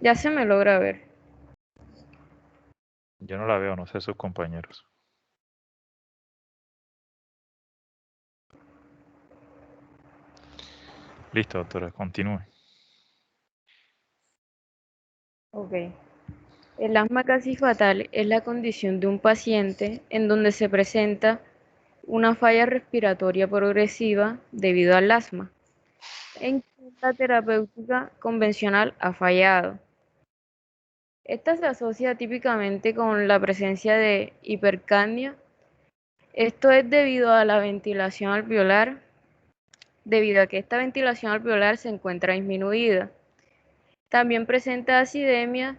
Ya se me logra ver. Yo no la veo, no sé sus compañeros. Listo, doctora, continúe. Ok. El asma casi fatal es la condición de un paciente en donde se presenta una falla respiratoria progresiva debido al asma, en que la terapéutica convencional ha fallado. Esta se asocia típicamente con la presencia de hipercapnia. Esto es debido a la ventilación alveolar, debido a que esta ventilación alveolar se encuentra disminuida. También presenta acidemia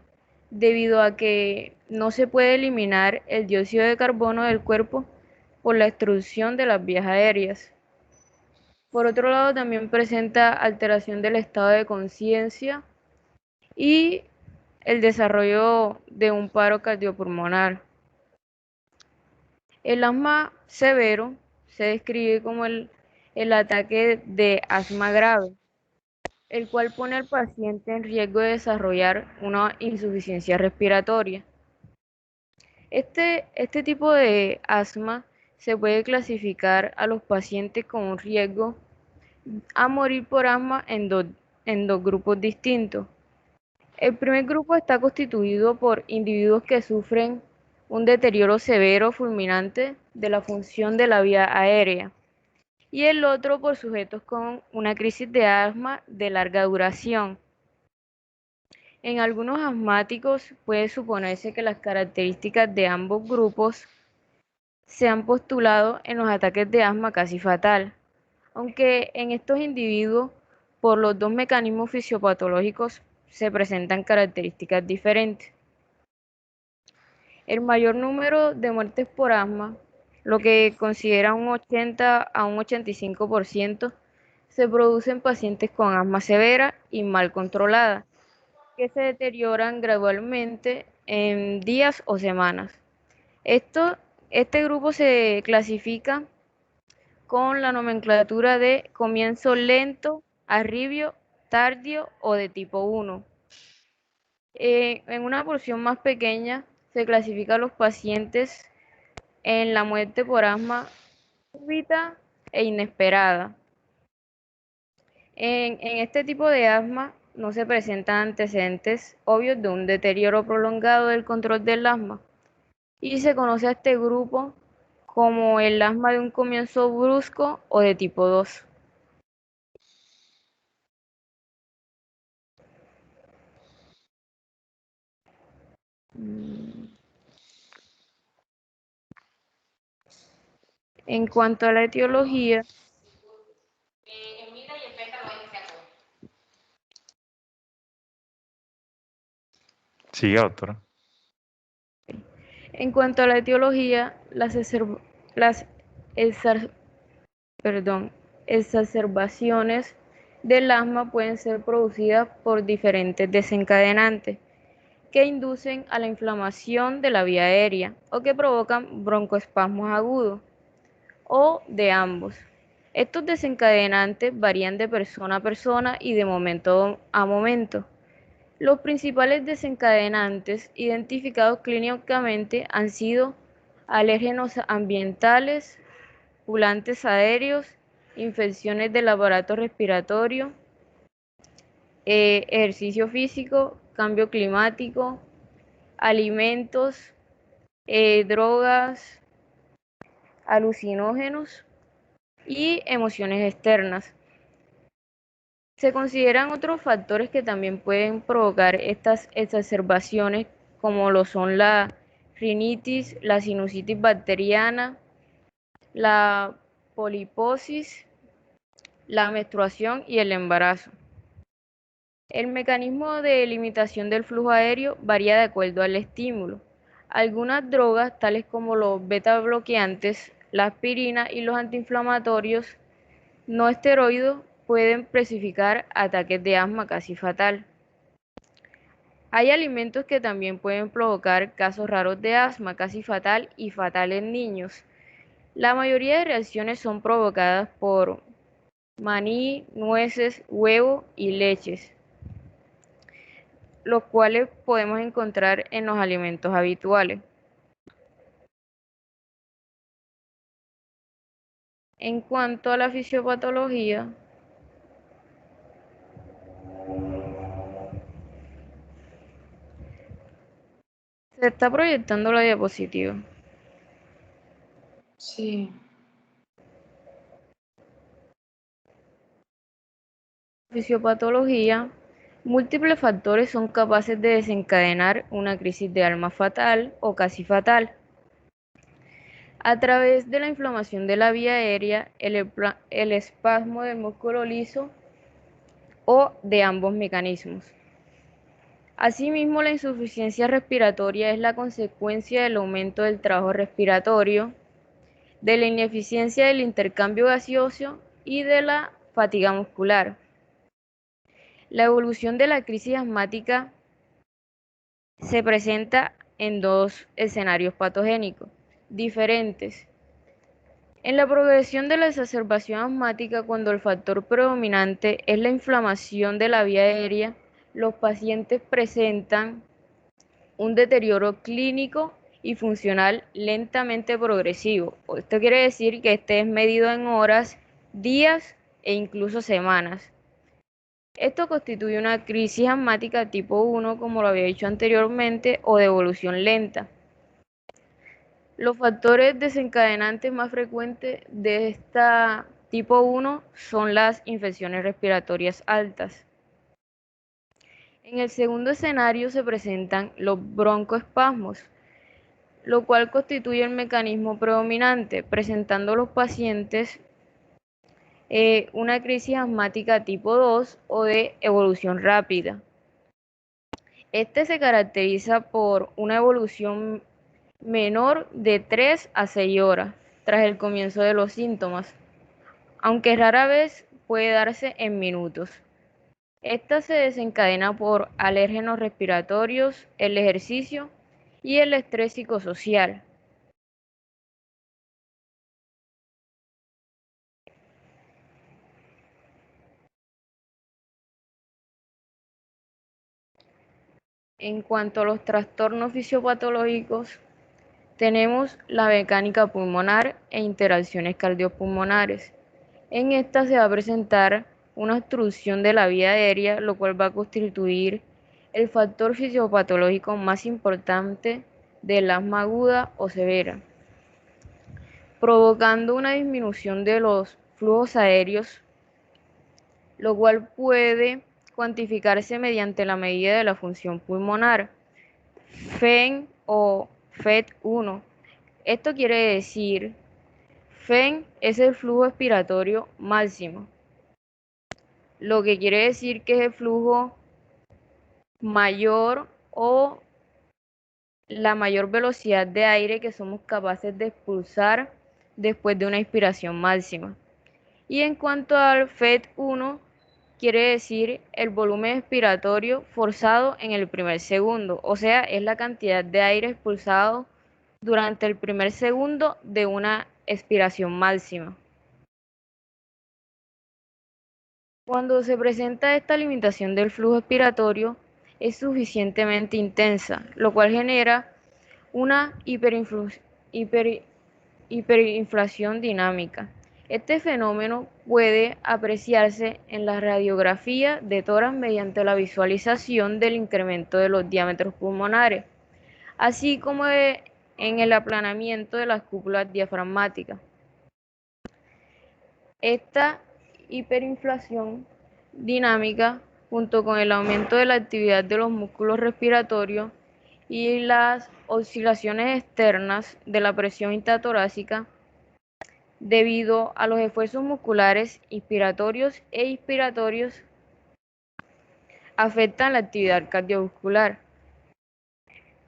debido a que no se puede eliminar el dióxido de carbono del cuerpo por la obstrucción de las vías aéreas. Por otro lado, también presenta alteración del estado de conciencia y el desarrollo de un paro cardiopulmonar. El asma severo se describe como el ataque de asma grave, el cual pone al paciente en riesgo de desarrollar una insuficiencia respiratoria. Este tipo de asma se puede clasificar a los pacientes con un riesgo a morir por asma en dos grupos distintos. El primer grupo está constituido por individuos que sufren un deterioro severo fulminante de la función de la vía aérea y el otro por sujetos con una crisis de asma de larga duración. En algunos asmáticos puede suponerse que las características de ambos grupos se han postulado en los ataques de asma casi fatal, aunque en estos individuos, por los dos mecanismos fisiopatológicos, se presentan características diferentes. El mayor número de muertes por asma, lo que considera un 80 a un 85%, se produce en pacientes con asma severa y mal controlada, que se deterioran gradualmente en días o semanas. Esto, este grupo se clasifica con la nomenclatura de comienzo lento, arribio, tardio o de tipo 1. En una porción más pequeña se clasifican los pacientes en la muerte por asma súbita e inesperada. En este tipo de asma no se presentan antecedentes obvios de un deterioro prolongado del control del asma y se conoce a este grupo como el asma de un comienzo brusco o de tipo 2. En cuanto a la etiología, Siga, doctora. en cuanto a la etiología, las exar- perdón, exacerbaciones del asma pueden ser producidas por diferentes desencadenantes que inducen a la inflamación de la vía aérea o que provocan broncoespasmos agudos o de ambos. Estos desencadenantes varían de persona a persona y de momento a momento. Los principales desencadenantes identificados clínicamente han sido alérgenos ambientales, pulantes aéreos, infecciones del aparato respiratorio, ejercicio físico, cambio climático, alimentos, drogas, alucinógenos y emociones externas. Se consideran otros factores que también pueden provocar estas exacerbaciones, como lo son la rinitis, la sinusitis bacteriana, la poliposis, la menstruación y el embarazo. El mecanismo de limitación del flujo aéreo varía de acuerdo al estímulo. Algunas drogas, tales como los beta bloqueantes, la aspirina y los antiinflamatorios no esteroides, pueden precipitar ataques de asma casi fatal. Hay alimentos que también pueden provocar casos raros de asma casi fatal y fatal en niños. La mayoría de reacciones son provocadas por maní, nueces, huevo y leches. los cuales podemos encontrar en los alimentos habituales. En cuanto a la fisiopatología, se está proyectando la diapositiva. Sí. Fisiopatología, múltiples factores son capaces de desencadenar una crisis de alma fatal o casi fatal. A través de la inflamación de la vía aérea, el espasmo del músculo liso o de ambos mecanismos. Asimismo, la insuficiencia respiratoria es la consecuencia del aumento del trabajo respiratorio, de la ineficiencia del intercambio gaseoso y de la fatiga muscular. La evolución de la crisis asmática se presenta en dos escenarios patogénicos diferentes. En la progresión de la exacerbación asmática, cuando el factor predominante es la inflamación de la vía aérea, los pacientes presentan un deterioro clínico y funcional lentamente progresivo. Esto quiere decir que este es medido en horas, días e incluso semanas. Esto constituye una crisis asmática tipo 1, como lo había dicho anteriormente, o de evolución lenta. Los factores desencadenantes más frecuentes de esta tipo 1 son las infecciones respiratorias altas. En el segundo escenario se presentan los broncoespasmos, lo cual constituye el mecanismo predominante, presentando a los pacientes una crisis asmática tipo 2 o de evolución rápida. Este se caracteriza por una evolución menor de 3 a 6 horas tras el comienzo de los síntomas, aunque rara vez puede darse en minutos. Esta se desencadena por alérgenos respiratorios, el ejercicio y el estrés psicosocial. En cuanto a los trastornos fisiopatológicos, tenemos la mecánica pulmonar e interacciones cardiopulmonares. En esta se va a presentar una obstrucción de la vía aérea, lo cual va a constituir el factor fisiopatológico más importante del asma aguda o severa, provocando una disminución de los flujos aéreos, lo cual puede cuantificarse mediante la medida de la función pulmonar, FEN o FET1. Esto quiere decir, FEN es el flujo expiratorio máximo, lo que quiere decir que es el flujo mayor o la mayor velocidad de aire que somos capaces de expulsar después de una inspiración máxima. Y en cuanto al FET1, quiere decir el volumen expiratorio forzado en el primer segundo, o sea, es la cantidad de aire expulsado durante el primer segundo de una expiración máxima. Cuando se presenta esta limitación del flujo expiratorio, es suficientemente intensa, lo cual genera una hiperinflación dinámica. Este fenómeno puede apreciarse en la radiografía de tórax mediante la visualización del incremento de los diámetros pulmonares, así como en el aplanamiento de las cúpulas diafragmáticas. Esta hiperinflación dinámica, junto con el aumento de la actividad de los músculos respiratorios y las oscilaciones externas de la presión intratorácica, debido a los esfuerzos musculares inspiratorios e expiratorios, afectan la actividad cardiovascular,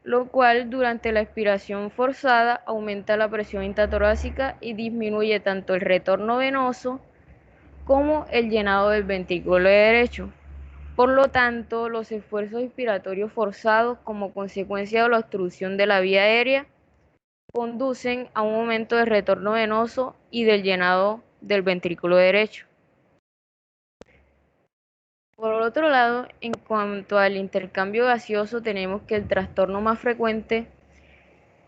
lo cual durante la expiración forzada aumenta la presión intratorácica y disminuye tanto el retorno venoso como el llenado del ventrículo derecho. Por lo tanto, los esfuerzos inspiratorios forzados como consecuencia de la obstrucción de la vía aérea conducen a un aumento del retorno venoso y del llenado del ventrículo derecho. Por otro lado, en cuanto al intercambio gaseoso, tenemos que el trastorno más frecuente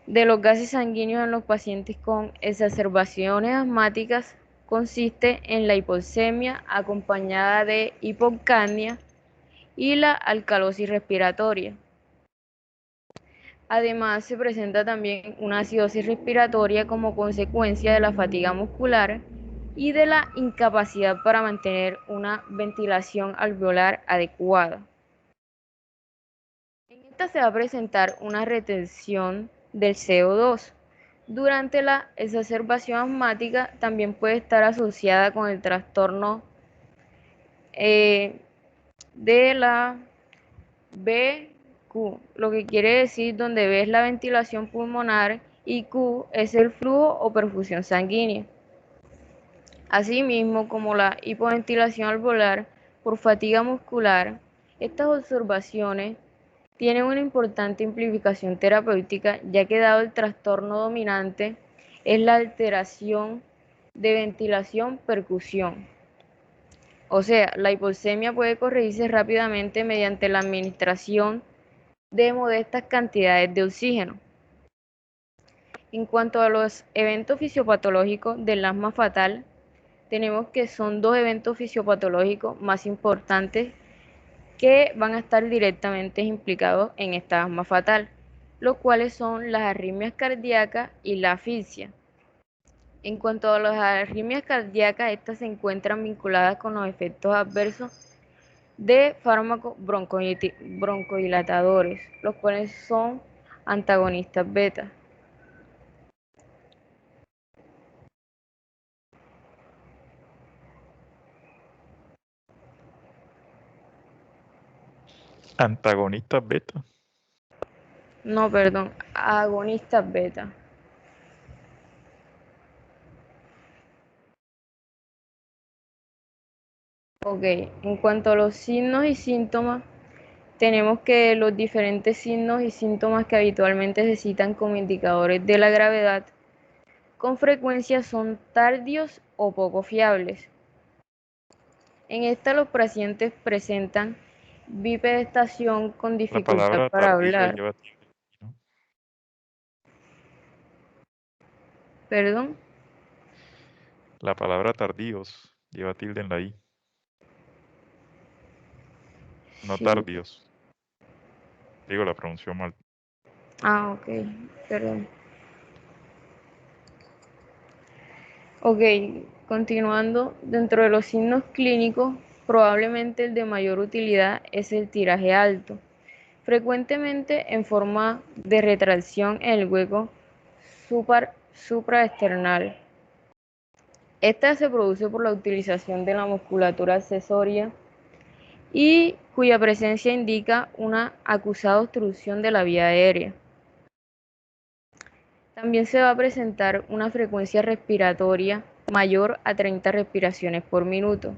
de los gases sanguíneos en los pacientes con exacerbaciones asmáticas consiste en la hipoxemia acompañada de hipocapnia y la alcalosis respiratoria. Además, se presenta también una acidosis respiratoria como consecuencia de la fatiga muscular y de la incapacidad para mantener una ventilación alveolar adecuada. En esta se va a presentar una retención del CO2. Durante la exacerbación asmática también puede estar asociada con el trastorno de la BQ, lo que quiere decir donde B es la ventilación pulmonar y Q es el flujo o perfusión sanguínea. Asimismo, como la hipoventilación alveolar por fatiga muscular, estas observaciones tienen una importante implicación terapéutica, ya que dado el trastorno dominante es la alteración de ventilación-percusión. O sea, la hipoxemia puede corregirse rápidamente mediante la administración de modestas cantidades de oxígeno. En cuanto a los eventos fisiopatológicos del asma fatal, tenemos que son dos eventos fisiopatológicos más importantes que van a estar directamente implicados en esta asma fatal, los cuales son las arritmias cardíacas y la asfixia. En cuanto a las arritmias cardíacas, estas se encuentran vinculadas con los efectos adversos de fármacos broncodilatadores, los cuales son antagonistas beta. Antagonistas beta. No, perdón, agonistas beta. Ok, en cuanto a los signos y síntomas, tenemos que los diferentes signos y síntomas que habitualmente se citan como indicadores de la gravedad con frecuencia son tardíos o poco fiables. En esta los pacientes presentan bipedestación con La dificultad palabra para tardío hablar. lleva tilde, ¿no? Perdón. La palabra tardíos lleva tilde en la I, no Sí. tardíos. Digo, la pronunció mal. Ah, ok. Perdón. Ok, continuando, dentro de los signos clínicos, probablemente el de mayor utilidad es el tiraje alto, frecuentemente en forma de retracción en el hueco supraesternal. Esta se produce por la utilización de la musculatura accesoria y cuya presencia indica una acusada obstrucción de la vía aérea. También se va a presentar una frecuencia respiratoria mayor a 30 respiraciones por minuto,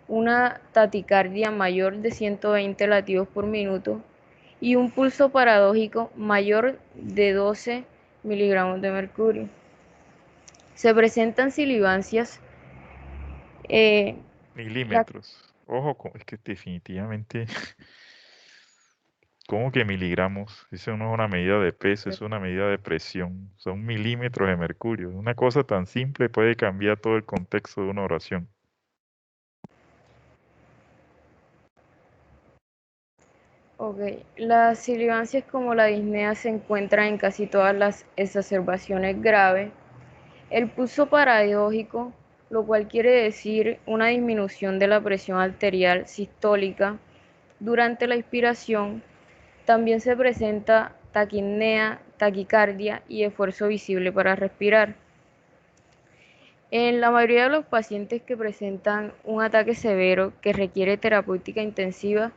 una taticardia mayor de 120 latidos por minuto y un pulso paradójico mayor de 12 miligramos de mercurio. Se presentan sibilancias. La, Milímetros. Ojo, es que definitivamente, ¿cómo que miligramos? Eso no es una medida de peso, es una medida de presión. Son milímetros de mercurio. Una cosa tan simple puede cambiar todo el contexto de una oración. okay. Las sibilancias como la disnea se encuentran en casi todas las exacerbaciones graves. El pulso paradójico, lo cual quiere decir una disminución de la presión arterial sistólica durante la inspiración, también se presenta taquipnea, taquicardia y esfuerzo visible para respirar. En la mayoría de los pacientes que presentan un ataque severo que requiere terapéutica intensiva,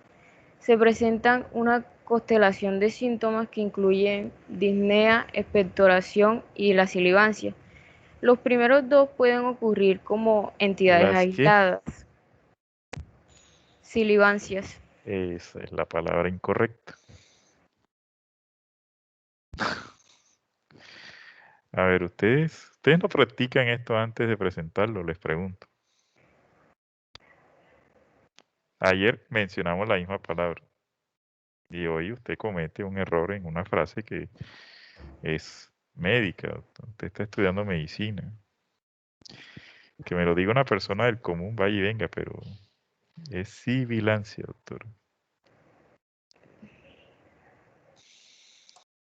se presentan una constelación de síntomas que incluyen disnea, expectoración y la sibilancia. Los primeros dos pueden ocurrir como entidades ¿Las qué? aisladas, sibilancias. Esa es la palabra incorrecta. A ver, ustedes no practican esto antes de presentarlo, les pregunto. Ayer mencionamos la misma palabra y hoy usted comete un error en una frase que es médica. Usted está estudiando medicina. Que me lo diga una persona del común, vaya y venga, pero es sibilancia, doctor.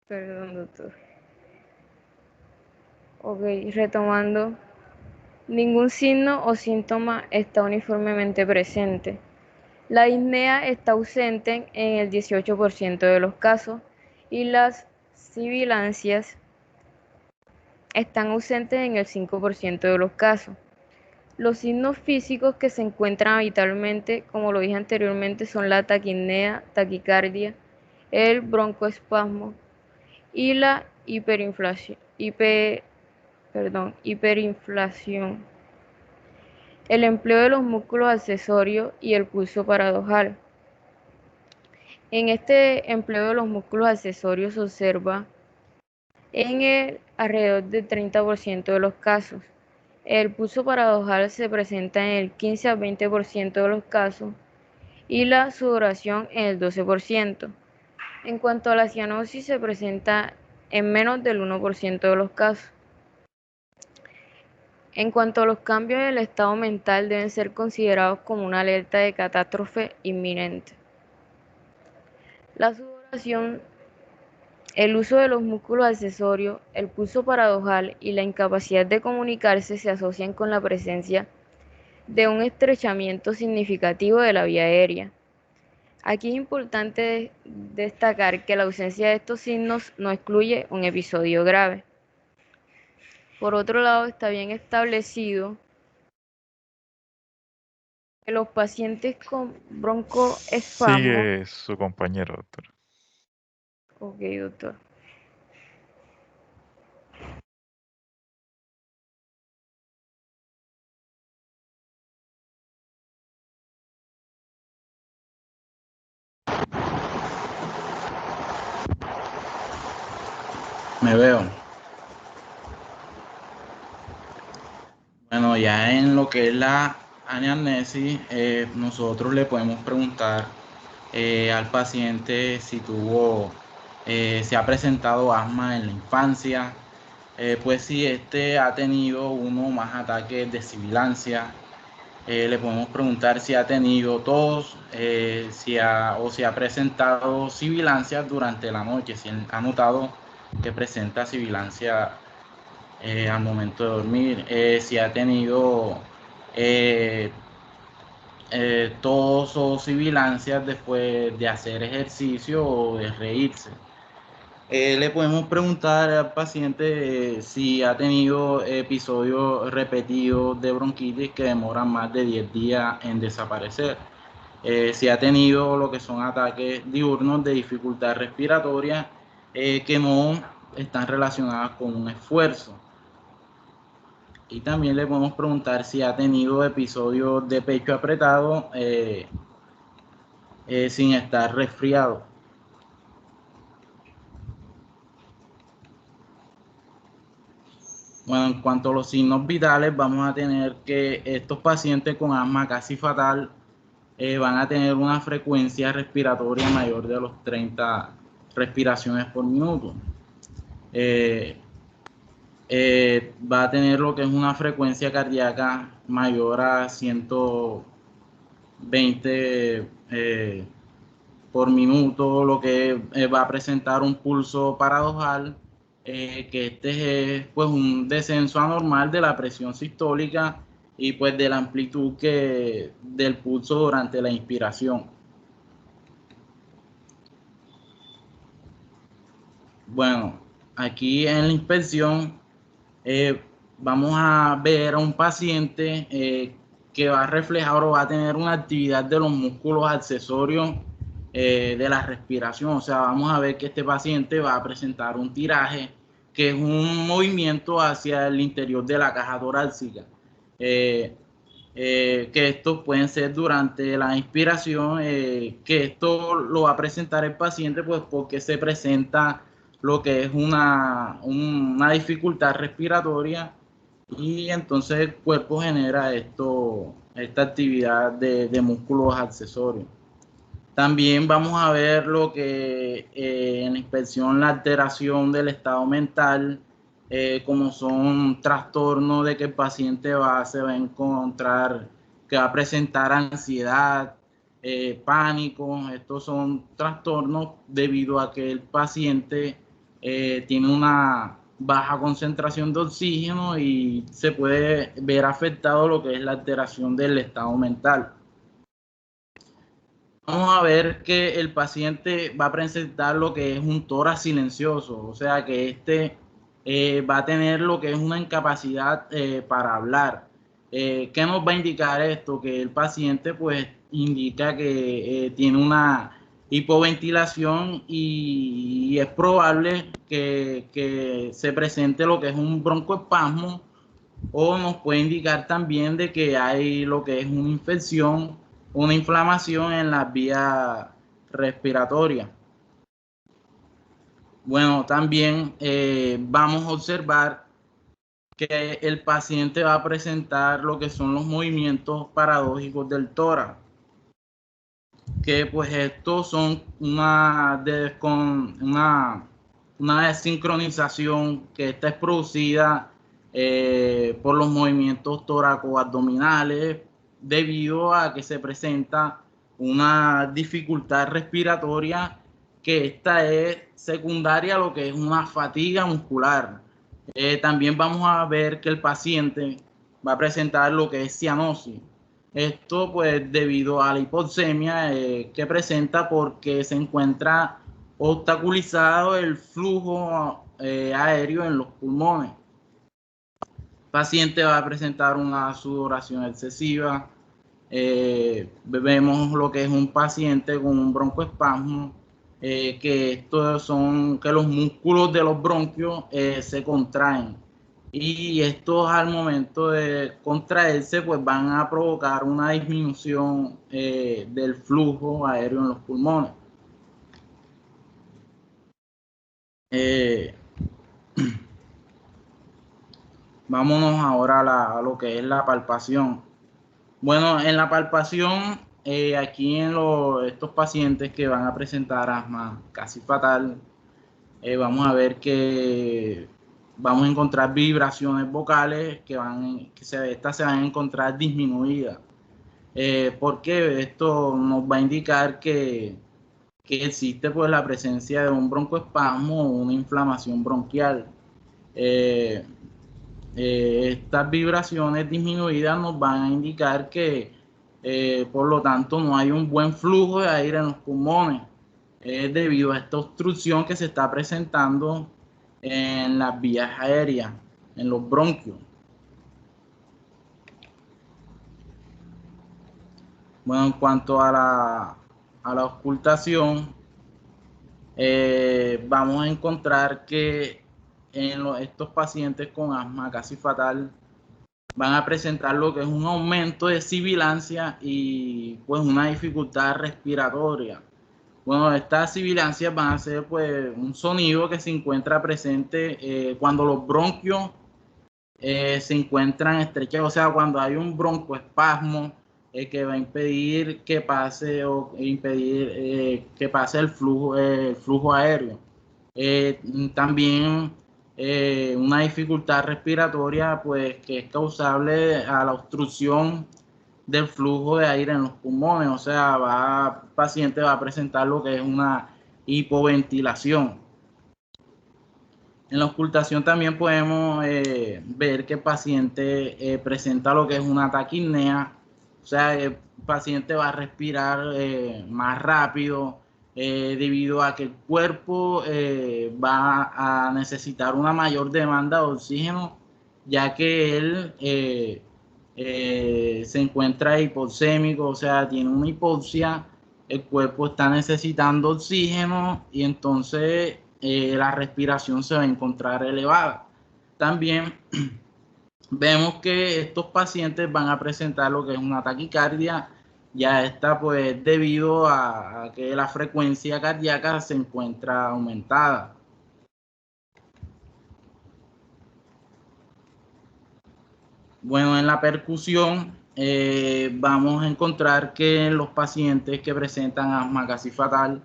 Perdón, doctor. Ok, retomando. Ningún signo o síntoma está uniformemente presente. La disnea está ausente en el 18% de los casos y las sibilancias están ausentes en el 5% de los casos. Los signos físicos que se encuentran habitualmente, como lo dije anteriormente, son la taquipnea, taquicardia, el broncoespasmo y la hiperinflación, el empleo de los músculos accesorios y el pulso paradojal. En este empleo de los músculos accesorios se observa en el alrededor del 30% de los casos. El pulso paradojal se presenta en el 15 al 20% de los casos y la sudoración en el 12%. En cuanto a la cianosis, se presenta en menos del 1% de los casos. En cuanto a los cambios del estado mental, deben ser considerados como una alerta de catástrofe inminente. La sudoración, el uso de los músculos accesorios, el pulso paradojal y la incapacidad de comunicarse se asocian con la presencia de un estrechamiento significativo de la vía aérea. Aquí es importante destacar que la ausencia de estos signos no excluye un episodio grave. Por otro lado, está bien establecido que los pacientes con broncoespasmo. Sigue su compañero, doctor. Ok, doctor. Me veo. Bueno, ya en lo que es la anamnesis, nosotros le podemos preguntar al paciente si se ha presentado asma en la infancia, pues si este ha tenido uno o más ataques de sibilancia. Le podemos preguntar si ha tenido tos, si ha presentado sibilancia durante la noche, si ha notado que presenta sibilancia al momento de dormir, si ha tenido eh, tos o sibilancias después de hacer ejercicio o de reírse. Le podemos preguntar al paciente si ha tenido episodios repetidos de bronquitis que demoran más de 10 días en desaparecer. Si ha tenido lo que son ataques diurnos de dificultad respiratoria que no están relacionadas con un esfuerzo. Y también le podemos preguntar si ha tenido episodios de pecho apretado sin estar resfriado. Bueno, en cuanto a los signos vitales, vamos a tener que estos pacientes con asma casi fatal van a tener una frecuencia respiratoria mayor de los 30 respiraciones por minuto. Va a tener lo que es una frecuencia cardíaca mayor a 120 por minuto, lo que va a presentar un pulso paradojal, que este es pues un descenso anormal de la presión sistólica y pues de la amplitud del pulso durante la inspiración. Bueno, aquí en la inspección vamos a ver a un paciente que va a reflejar o va a tener una actividad de los músculos accesorios de la respiración. O sea, vamos a ver que este paciente va a presentar un tiraje, que es un movimiento hacia el interior de la caja torácica. Que estos pueden ser durante la inspiración, que esto lo va a presentar el paciente pues porque se presenta lo que es una dificultad respiratoria y entonces el cuerpo genera esta actividad de músculos accesorios. También vamos a ver lo que en la inspección, la alteración del estado mental, como son trastornos de que el paciente se va a encontrar, que va a presentar ansiedad, pánico. Estos son trastornos debido a que el paciente tiene una baja concentración de oxígeno y se puede ver afectado lo que es la alteración del estado mental. Vamos a ver que el paciente va a presentar lo que es un tórax silencioso, o sea que va a tener lo que es una incapacidad para hablar. ¿Qué nos va a indicar esto? Que el paciente pues indica que tiene una hipoventilación y es probable que se presente lo que es un broncoespasmo, o nos puede indicar también de que hay lo que es una infección, una inflamación en las vías respiratorias. Bueno, también vamos a observar que el paciente va a presentar lo que son los movimientos paradójicos del tórax, que pues estos son una desincronización que esta es producida por los movimientos toracoabdominales debido a que se presenta una dificultad respiratoria, que esta es secundaria a lo que es una fatiga muscular. También vamos a ver que el paciente va a presentar lo que es cianosis. Esto pues debido a la hipoxemia que presenta porque se encuentra obstaculizado el flujo aéreo en los pulmones. El paciente va a presentar una sudoración excesiva. Vemos lo que es un paciente con un broncoespasmo, que estos son que los músculos de los bronquios se contraen, y estos al momento de contraerse pues van a provocar una disminución del flujo aéreo en los pulmones. Vámonos ahora a lo que es la palpación. Bueno, en la palpación, aquí en estos pacientes que van a presentar asma casi fatal, vamos a ver que vamos a encontrar vibraciones vocales estas se van a encontrar disminuidas. Porque esto nos va a indicar que existe pues la presencia de un broncoespasmo o una inflamación bronquial. Estas vibraciones disminuidas nos van a indicar que por lo tanto no hay un buen flujo de aire en los pulmones, debido a esta obstrucción que se está presentando en las vías aéreas, en los bronquios. Bueno, en cuanto a la auscultación, vamos a encontrar que estos pacientes con asma casi fatal van a presentar lo que es un aumento de sibilancia y pues una dificultad respiratoria. Bueno, estas sibilancias van a ser pues un sonido que se encuentra presente cuando los bronquios se encuentran estrechados, o sea, cuando hay un broncoespasmo que va a impedir que pase que pase el flujo aéreo. También una dificultad respiratoria pues que es causable a la obstrucción del flujo de aire en los pulmones, o sea, el paciente va a presentar lo que es una hipoventilación. En la auscultación también podemos ver que el paciente presenta lo que es una taquipnea, o sea, el paciente va a respirar más rápido debido a que el cuerpo va a necesitar una mayor demanda de oxígeno, ya que él se encuentra hipoxémico, o sea, tiene una hipoxia, el cuerpo está necesitando oxígeno y entonces la respiración se va a encontrar elevada. También vemos que estos pacientes van a presentar lo que es una taquicardia, ya está pues debido a que la frecuencia cardíaca se encuentra aumentada. Bueno, en la percusión vamos a encontrar que los pacientes que presentan asma casi fatal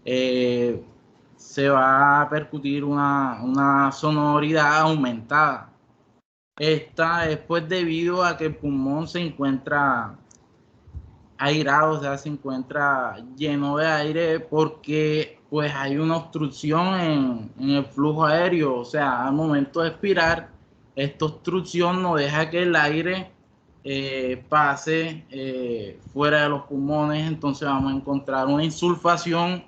se va a percutir una sonoridad aumentada. Esta es pues debido a que el pulmón se encuentra airado, o sea, se encuentra lleno de aire porque pues hay una obstrucción en el flujo aéreo, o sea, al momento de expirar, esta obstrucción no deja que el aire pase fuera de los pulmones, entonces vamos a encontrar una insulfación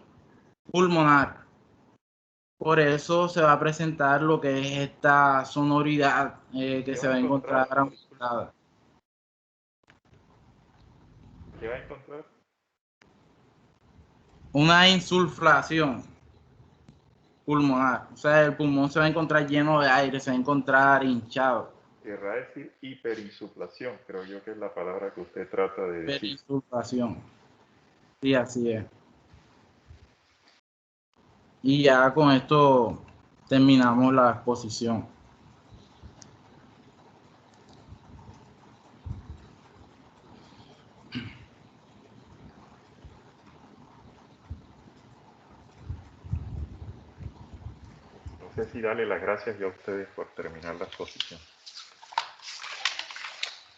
pulmonar. Por eso se va a presentar lo que es esta sonoridad que se va a encontrar aumentada. ¿Qué va a encontrar? Una insuflación pulmonar, o sea, el pulmón se va a encontrar lleno de aire, se va a encontrar hinchado. Querrá decir hiperinsuflación, creo yo que es la palabra que usted trata de decir. Insuflación. Sí, así es. Y ya con esto terminamos la exposición. No sé si darle las gracias ya a ustedes por terminar la exposición.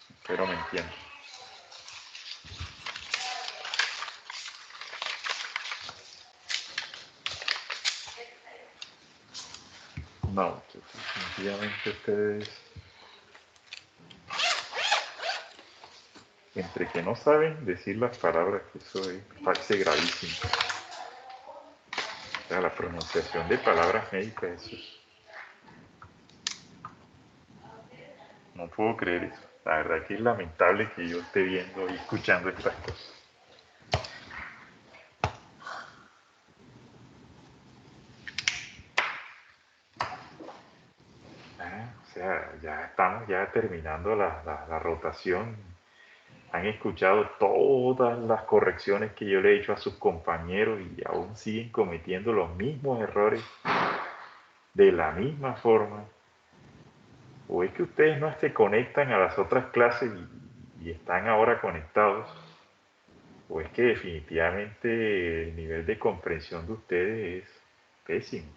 Espero me entiendan. No, definitivamente ustedes, entre que no saben decir las palabras, que eso me parece gravísimo. O sea, la pronunciación de palabras médicas, eso no puedo creer eso. La verdad que es lamentable que yo esté viendo y escuchando estas cosas. O sea, ya estamos ya terminando la rotación. Han escuchado todas las correcciones que yo le he hecho a sus compañeros y aún siguen cometiendo los mismos errores de la misma forma. O es que ustedes no se conectan a las otras clases y están ahora conectados, o es que definitivamente el nivel de comprensión de ustedes es pésimo.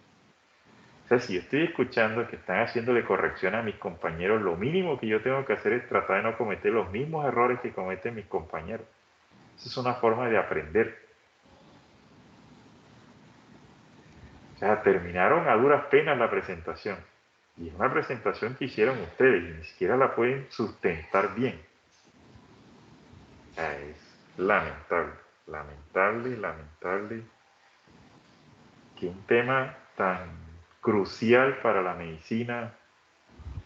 O sea, si yo estoy escuchando que están haciéndole corrección a mis compañeros, lo mínimo que yo tengo que hacer es tratar de no cometer los mismos errores que cometen mis compañeros. Esa es una forma de aprender. O sea, terminaron a duras penas la presentación. Y es una presentación que hicieron ustedes y ni siquiera la pueden sustentar bien. O sea, es lamentable, lamentable, lamentable que un tema tan crucial para la medicina,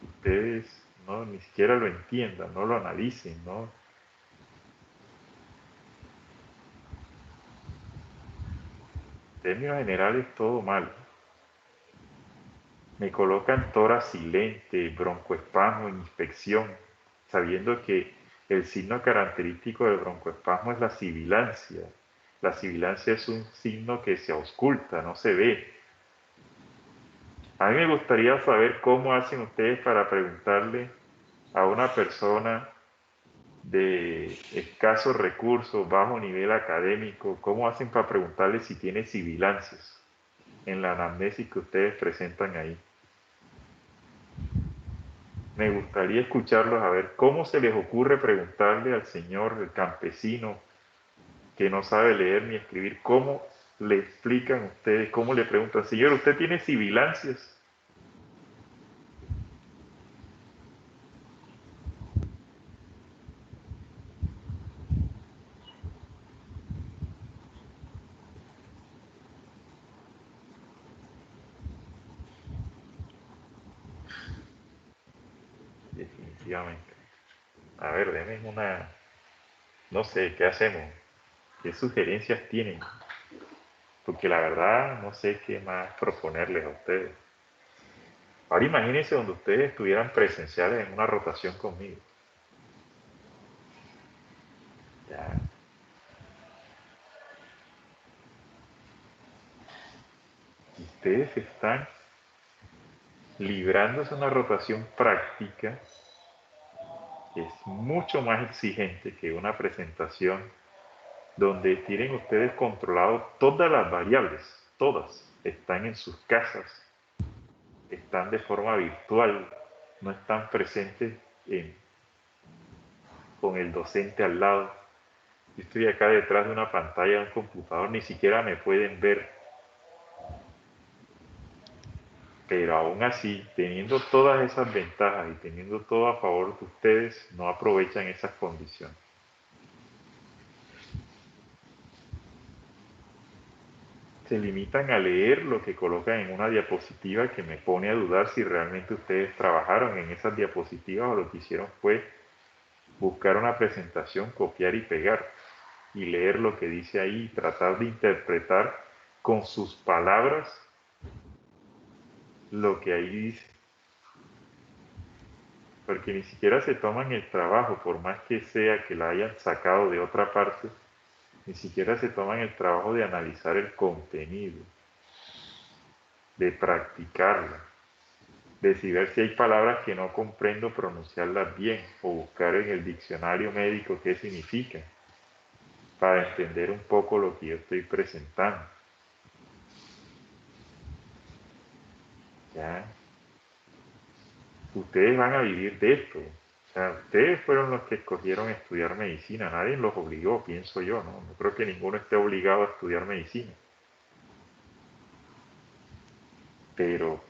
ustedes no ni siquiera lo entiendan, no lo analicen, ¿no? En términos generales, todo mal. Me colocan tórax silente, broncoespasmo, inspección, sabiendo que el signo característico del broncoespasmo es la sibilancia. La sibilancia es un signo que se ausculta, no se ve. A mí me gustaría saber cómo hacen ustedes para preguntarle a una persona de escasos recursos, bajo nivel académico, cómo hacen para preguntarle si tiene sibilancias en la anamnesis que ustedes presentan ahí. Me gustaría escucharlos a ver cómo se les ocurre preguntarle al señor, el campesino, que no sabe leer ni escribir, cómo le explican ustedes, cómo le preguntan, señor, ¿usted tiene sibilancias? Definitivamente. A ver, denme una, no sé, ¿qué hacemos? ¿Qué sugerencias tienen? Porque la verdad no sé qué más proponerles a ustedes. Ahora imagínense donde ustedes estuvieran presenciales en una rotación conmigo. Ya, ustedes están librándose una rotación práctica es mucho más exigente que una presentación donde tienen ustedes controlado todas las variables, todas están en sus casas, están de forma virtual, no están presentes con el docente al lado. Yo estoy acá detrás de una pantalla de un computador, ni siquiera me pueden ver. Pero aún así, teniendo todas esas ventajas y teniendo todo a favor de ustedes, no aprovechan esas condiciones. Se limitan a leer lo que colocan en una diapositiva, que me pone a dudar si realmente ustedes trabajaron en esas diapositivas o lo que hicieron fue buscar una presentación, copiar y pegar y leer lo que dice ahí y tratar de interpretar con sus palabras lo que ahí dice. Porque ni siquiera se toman el trabajo, por más que sea que la hayan sacado de otra parte, ni siquiera se toman el trabajo de analizar el contenido, de practicarla, de ver si hay palabras que no comprendo, pronunciarlas bien o buscar en el diccionario médico qué significan para entender un poco lo que yo estoy presentando. ¿Ya? Ustedes van a vivir de esto. O sea, ustedes fueron los que escogieron estudiar medicina, nadie los obligó, pienso yo, ¿no? No creo que ninguno esté obligado a estudiar medicina. Pero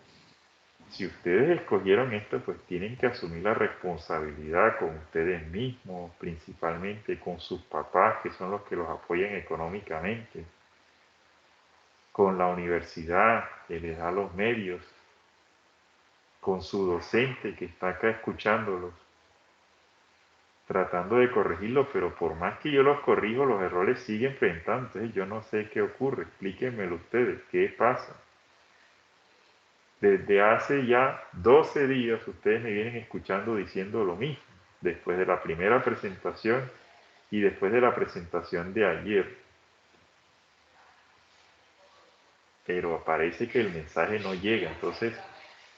si ustedes escogieron esto, pues tienen que asumir la responsabilidad con ustedes mismos, principalmente con sus papás, que son los que los apoyan económicamente, con la universidad, que les da los medios, con su docente, que está acá escuchándolos, tratando de corregirlos, pero por más que yo los corrijo, los errores siguen presentando. Entonces yo no sé qué ocurre, explíquenmelo ustedes, ¿qué pasa? Desde hace ya 12 días ustedes me vienen escuchando diciendo lo mismo, después de la primera presentación y después de la presentación de ayer. Pero parece que el mensaje no llega. Entonces,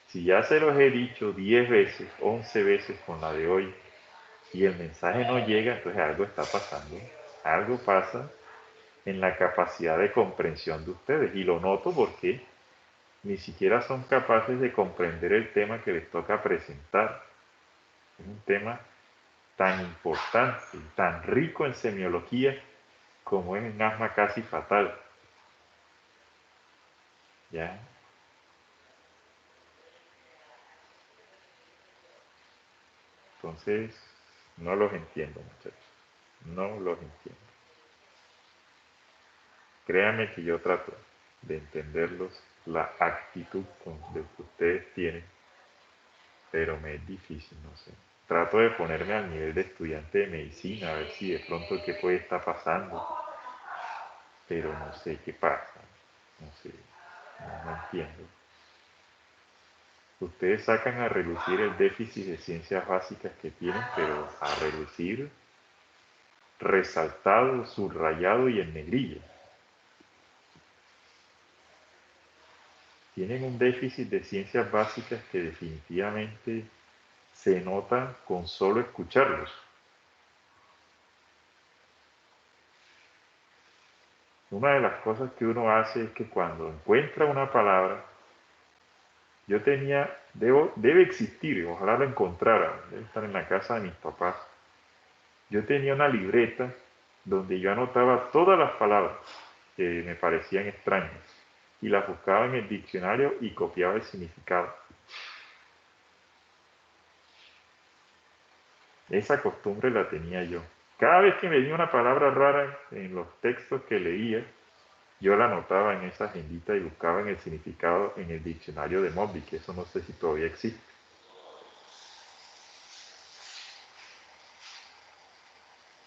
si ya se los he dicho 10 veces, 11 veces con la de hoy, y el mensaje no llega, entonces algo está pasando. Algo pasa en la capacidad de comprensión de ustedes. Y lo noto porque ni siquiera son capaces de comprender el tema que les toca presentar. Es un tema tan importante, tan rico en semiología como es en asma casi fatal. ¿Ya? Entonces, no los entiendo, muchachos. No los entiendo. Créanme que yo trato de entenderlos, la actitud de que ustedes tienen, pero me es difícil, no sé. Trato de ponerme al nivel de estudiante de medicina, a ver si de pronto qué puede estar pasando, pero no sé qué pasa, no sé, no entiendo. Ustedes sacan a relucir el déficit de ciencias básicas que tienen, pero a relucir resaltado, subrayado y en negrilla. Tienen un déficit de ciencias básicas que definitivamente se nota con solo escucharlos. Una de las cosas que uno hace es que cuando encuentra una palabra, yo tenía, debe existir, ojalá lo encontrara, debe estar en la casa de mis papás. Yo tenía una libreta donde yo anotaba todas las palabras que me parecían extrañas y las buscaba en el diccionario y copiaba el significado. Esa costumbre la tenía yo. Cada vez que me venía una palabra rara en los textos que leía, yo la anotaba en esa agendita y buscaba en el significado en el diccionario de Moby, que eso no sé si todavía existe.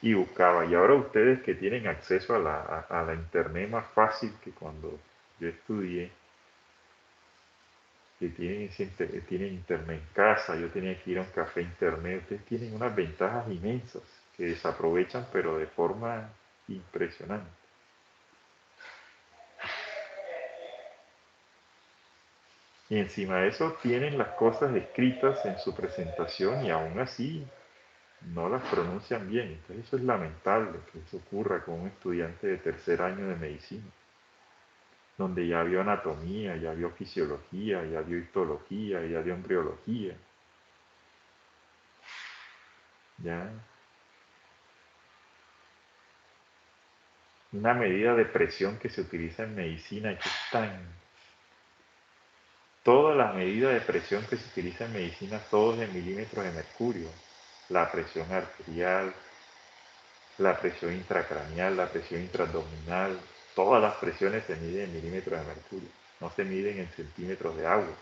Y buscaba. Y ahora ustedes que tienen acceso a la internet más fácil que cuando yo estudié, que tienen internet en casa, yo tenía que ir a un café internet, ustedes tienen unas ventajas inmensas que desaprovechan, pero de forma impresionante. Y encima de eso tienen las cosas escritas en su presentación y aún así no las pronuncian bien. Entonces eso es lamentable que eso ocurra con un estudiante de tercer año de medicina, donde ya vio anatomía, ya vio fisiología, ya vio histología, ya vio embriología. Ya. Una medida de presión que se utiliza en medicina que es tan... Todas las medidas de presión que se utilizan en medicina, todos en milímetros de mercurio. La presión arterial, la presión intracraneal, la presión intraabdominal, todas las presiones se miden en milímetros de mercurio, no se miden en centímetros de agua.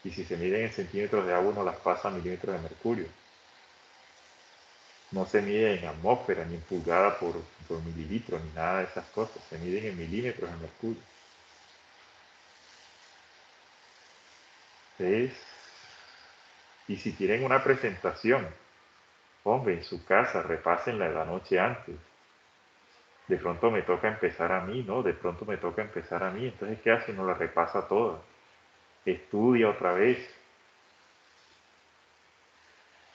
Y si se miden en centímetros de agua, no las pasa a milímetros de mercurio. No se mide en atmósfera, ni en pulgada por mililitro, ni nada de esas cosas. Se miden en milímetros de mercurio. Es... Y si tienen una presentación, hombre, en su casa, repásenla la noche antes. De pronto me toca empezar a mí, ¿no? De pronto me toca empezar a mí. Entonces, ¿qué hace? No la repasa toda. Estudia otra vez.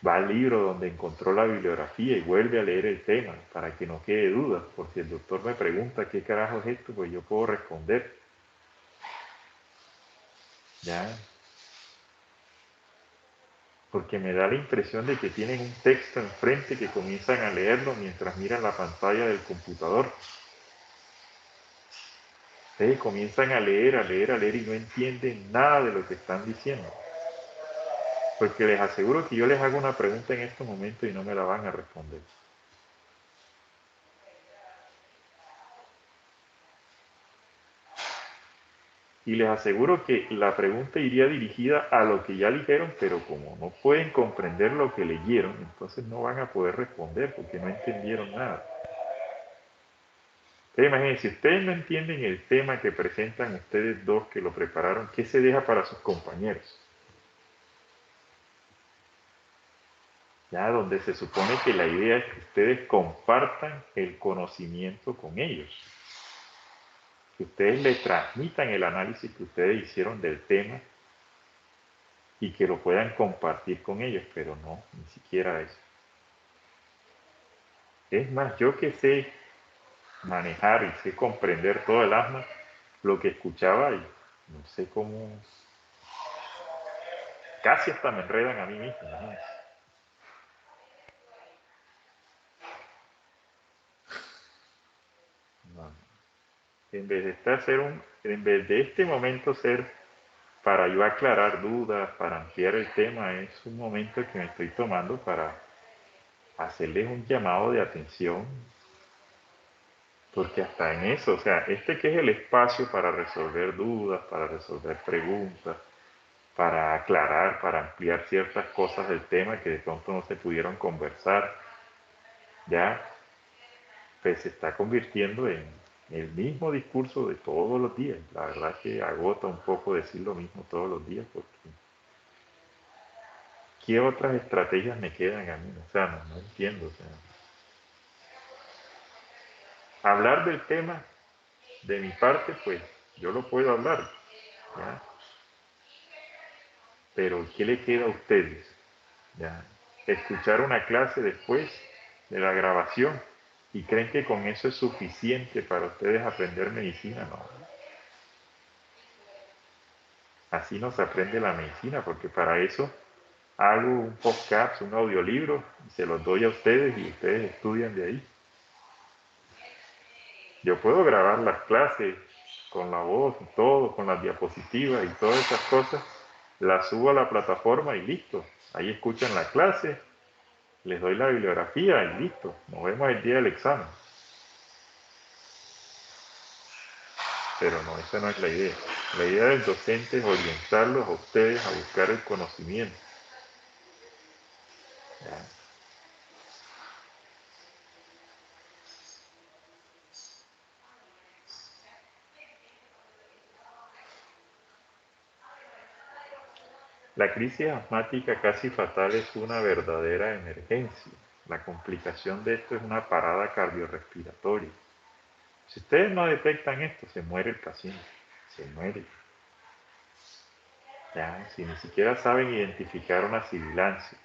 Va al libro donde encontró la bibliografía y vuelve a leer el tema para que no quede duda. Por si el doctor me pregunta qué carajo es esto, pues yo puedo responder. ¿Ya? Porque me da la impresión de que tienen un texto enfrente que comienzan a leerlo mientras miran la pantalla del computador. Ustedes comienzan a leer, a leer, a leer y no entienden nada de lo que están diciendo. Porque les aseguro que yo les hago una pregunta en estos momentos y no me la van a responder. Y les aseguro que la pregunta iría dirigida a lo que ya leyeron, pero como no pueden comprender lo que leyeron, entonces no van a poder responder porque no entendieron nada. Entonces imagínense, si ustedes no entienden el tema que presentan ustedes dos que lo prepararon, ¿qué se deja para sus compañeros? Ya donde se supone que la idea es que ustedes compartan el conocimiento con ellos. Que ustedes le transmitan el análisis que ustedes hicieron del tema y que lo puedan compartir con ellos, pero no, ni siquiera eso. Es más, yo que sé manejar y sé comprender todo el asma, lo que escuchaba y no sé cómo, casi hasta me enredan a mí mismo, ¿no? No. En vez de este momento ser para yo aclarar dudas, para ampliar el tema, es un momento que me estoy tomando para hacerles un llamado de atención, porque hasta en eso, o sea, este que es el espacio para resolver dudas, para resolver preguntas, para aclarar, para ampliar ciertas cosas del tema que de pronto no se pudieron conversar, ya, pues se está convirtiendo en el mismo discurso de todos los días. La verdad que agota un poco decir lo mismo todos los días, porque ¿qué otras estrategias me quedan a mí? O sea, no entiendo. O sea, hablar del tema de mi parte, pues yo lo puedo hablar, ¿ya? Pero ¿qué le queda a ustedes? ¿Ya? Escuchar una clase después de la grabación y creen que con eso es suficiente para ustedes aprender medicina. No, así no se aprende la medicina, porque para eso hago un podcast, un audiolibro, y se los doy a ustedes y ustedes estudian de ahí. Yo puedo grabar las clases con la voz y todo, con las diapositivas y todas esas cosas, las subo a la plataforma y listo. Ahí escuchan la clase, les doy la bibliografía y listo. Nos vemos el día del examen. Pero no, esa no es la idea. La idea del docente es orientarlos a ustedes a buscar el conocimiento. ¿Ya? La crisis asmática casi fatal es una verdadera emergencia. La complicación de esto es una parada cardiorrespiratoria. Si ustedes no detectan esto, se muere el paciente. Se muere. Ya, si ni siquiera saben identificar una sibilancia.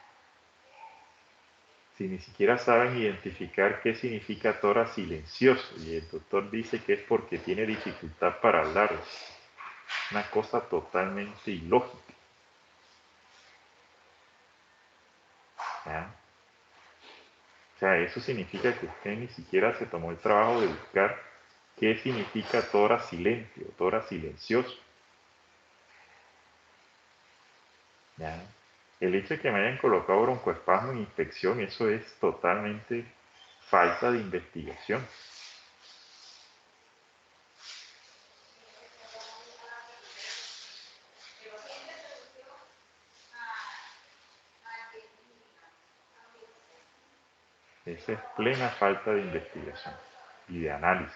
si ni siquiera saben identificar qué significa tórax silencioso? Y el doctor dice que es porque tiene dificultad para hablar. Es una cosa totalmente ilógica. ¿Ya? O sea, eso significa que usted ni siquiera se tomó el trabajo de buscar qué significa tórax silente o tórax silencioso. ¿Ya? El hecho de que me hayan colocado broncoespasmo en inspección, eso es totalmente falta de investigación. Esa es plena falta de investigación y de análisis.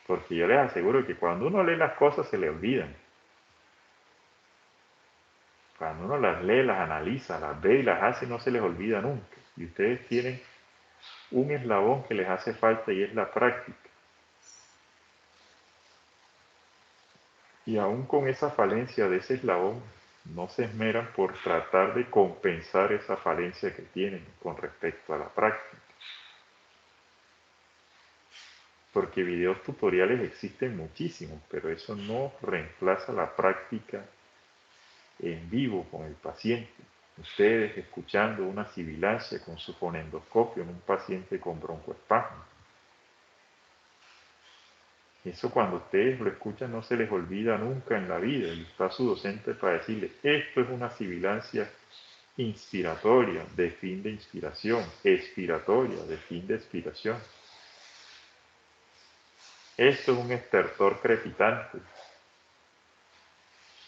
Porque yo les aseguro que cuando uno lee las cosas se le olvidan. Cuando uno las lee, las analiza, las ve y las hace, no se les olvida nunca. Y ustedes tienen un eslabón que les hace falta y es la práctica. Y aún con esa falencia de ese eslabón, no se esmeran por tratar de compensar esa falencia que tienen con respecto a la práctica. Porque videos tutoriales existen muchísimos, pero eso no reemplaza la práctica en vivo con el paciente. Ustedes escuchando una sibilancia con su fonendoscopio en un paciente con broncoespasmo. Eso cuando ustedes lo escuchan no se les olvida nunca en la vida. Y está su docente para decirles, esto es una sibilancia inspiratoria de fin de inspiración, expiratoria de fin de expiración. Esto es un estertor crepitante.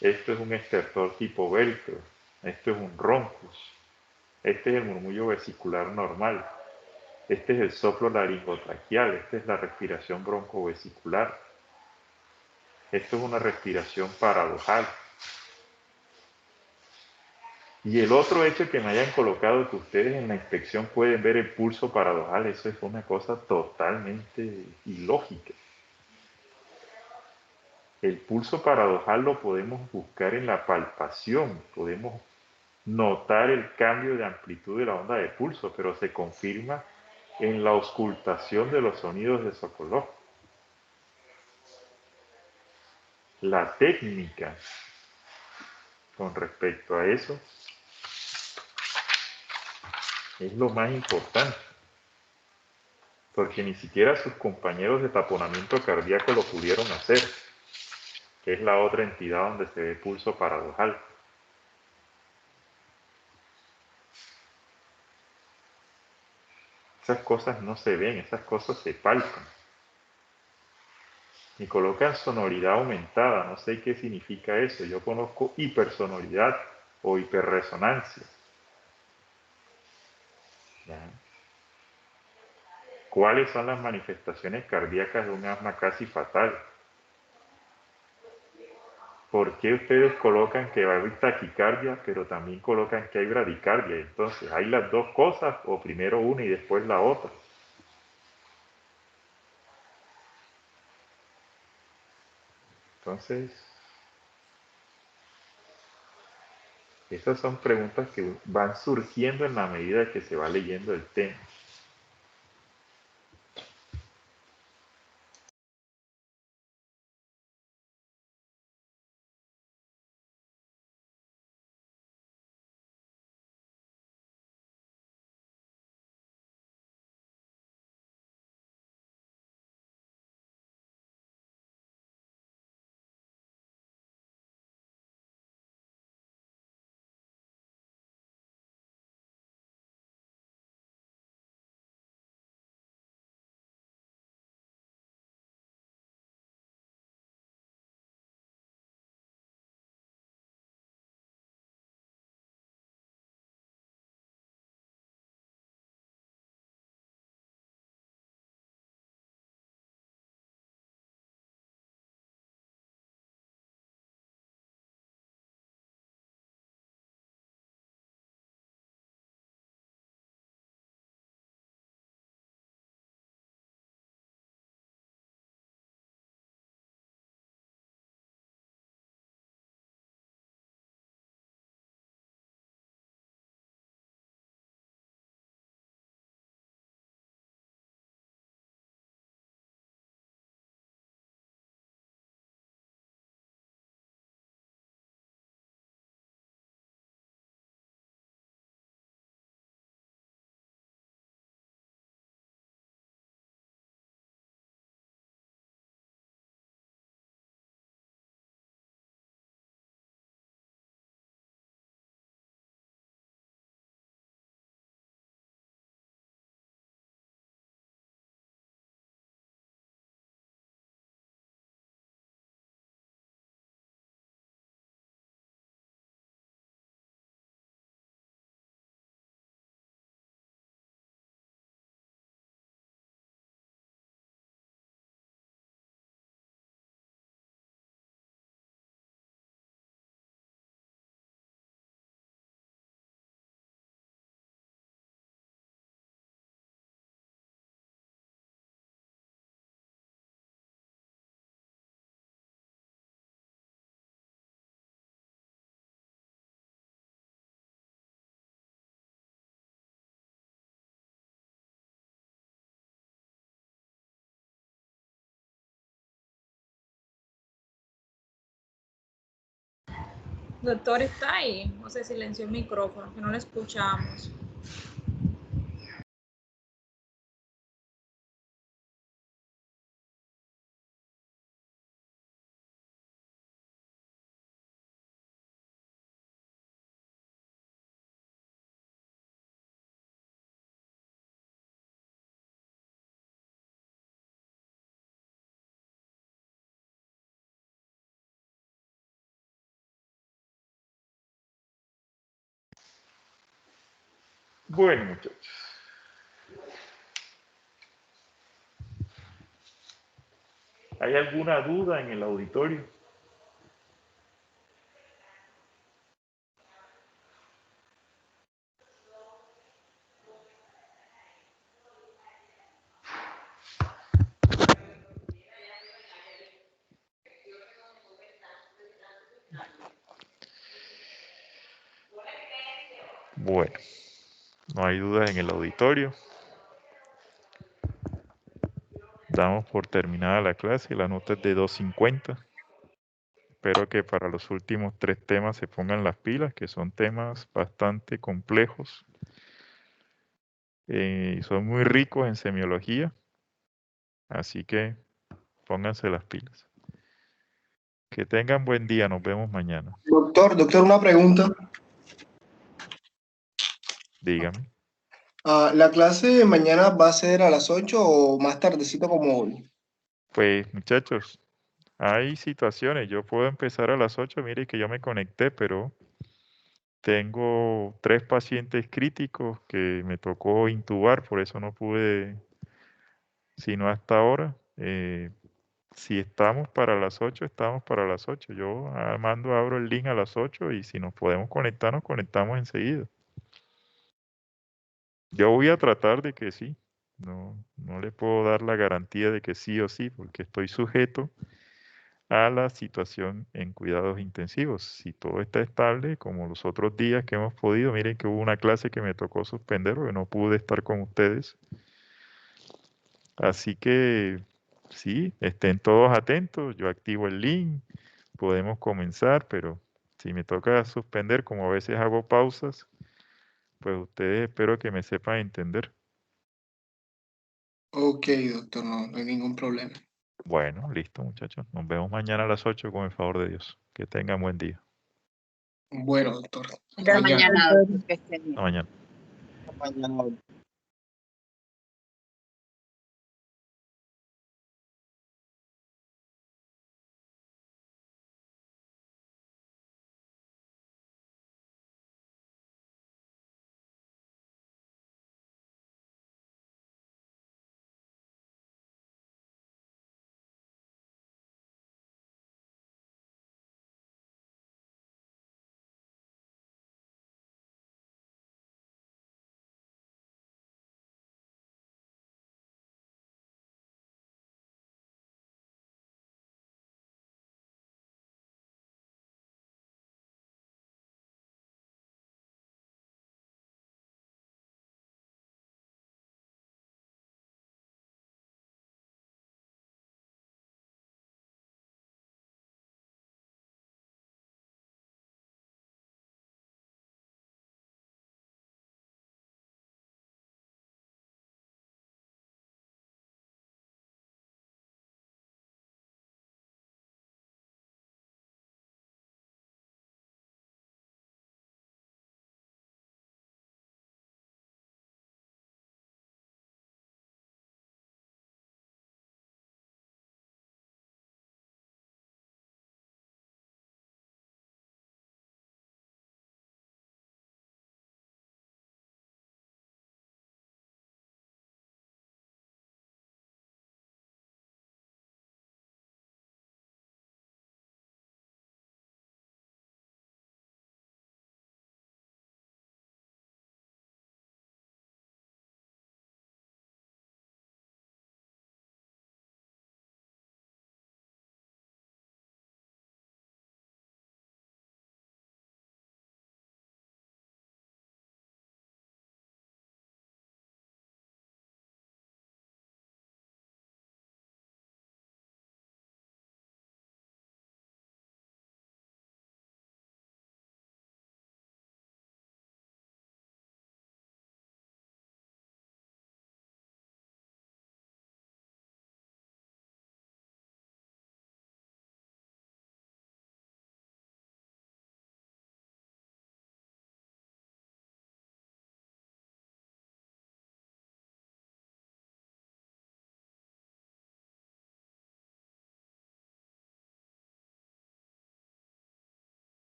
Esto es un estertor tipo velcro. Esto es un roncus. Este es el murmullo vesicular normal. Este es el soplo laringotraqueal. Esta es la respiración broncovesicular. Esto es una respiración paradojal. Y el otro hecho que me hayan colocado que ustedes en la inspección pueden ver el pulso paradojal, eso es una cosa totalmente ilógica. El pulso paradojal lo podemos buscar en la palpación, podemos notar el cambio de amplitud de la onda de pulso, pero se confirma en la auscultación de los sonidos de Sokolov. La técnica con respecto a eso es lo más importante, porque ni siquiera sus compañeros de taponamiento cardíaco lo pudieron hacer, que es la otra entidad donde se ve pulso paradojal. Esas cosas no se ven, esas cosas se palpan. Y colocan sonoridad aumentada, no sé qué significa eso. Yo conozco hipersonoridad o hiperresonancia. ¿Ya? ¿Cuáles son las manifestaciones cardíacas de un asma casi fatal? ¿Por qué ustedes colocan que va a haber taquicardia, pero también colocan que hay bradicardia? Entonces, ¿hay las dos cosas o primero una y después la otra? Entonces, esas son preguntas que van surgiendo en la medida que se va leyendo el tema. Doctor, ¿está ahí? O se silenció el micrófono, que no lo escuchamos. Bueno, muchachos. ¿Hay alguna duda en el auditorio? Bueno, no hay dudas en el auditorio. Damos por terminada la clase, la nota es de 2.50. Espero que para los últimos 3 temas se pongan las pilas, que son temas bastante complejos. Son muy ricos en semiología, así que pónganse las pilas. Que tengan buen día, nos vemos mañana. Doctor, una pregunta. Dígame. ¿La clase de mañana va a ser a las 8 o más tardecito como hoy? Pues muchachos, hay situaciones, yo puedo empezar a las 8, mire que yo me conecté, pero tengo 3 pacientes críticos que me tocó intubar, por eso no pude, sino hasta ahora. Si estamos para las 8, estamos para las 8. Yo abro el link a las 8 y si nos podemos conectar, nos conectamos enseguida. Yo voy a tratar de que sí. No le puedo dar la garantía de que sí o sí, porque estoy sujeto a la situación en cuidados intensivos. Si todo está estable, como los otros días que hemos podido, miren que hubo una clase que me tocó suspender porque no pude estar con ustedes. Así que sí, estén todos atentos, yo activo el link, podemos comenzar, pero si me toca suspender, como a veces hago pausas, pues ustedes espero que me sepan entender. Ok, doctor, no hay ningún problema. Bueno, listo muchachos, nos vemos mañana a las 8 con el favor de Dios. Que tengan buen día. Bueno, doctor. Hasta mañana, doctor, que esté bien. Hasta mañana. Mañana.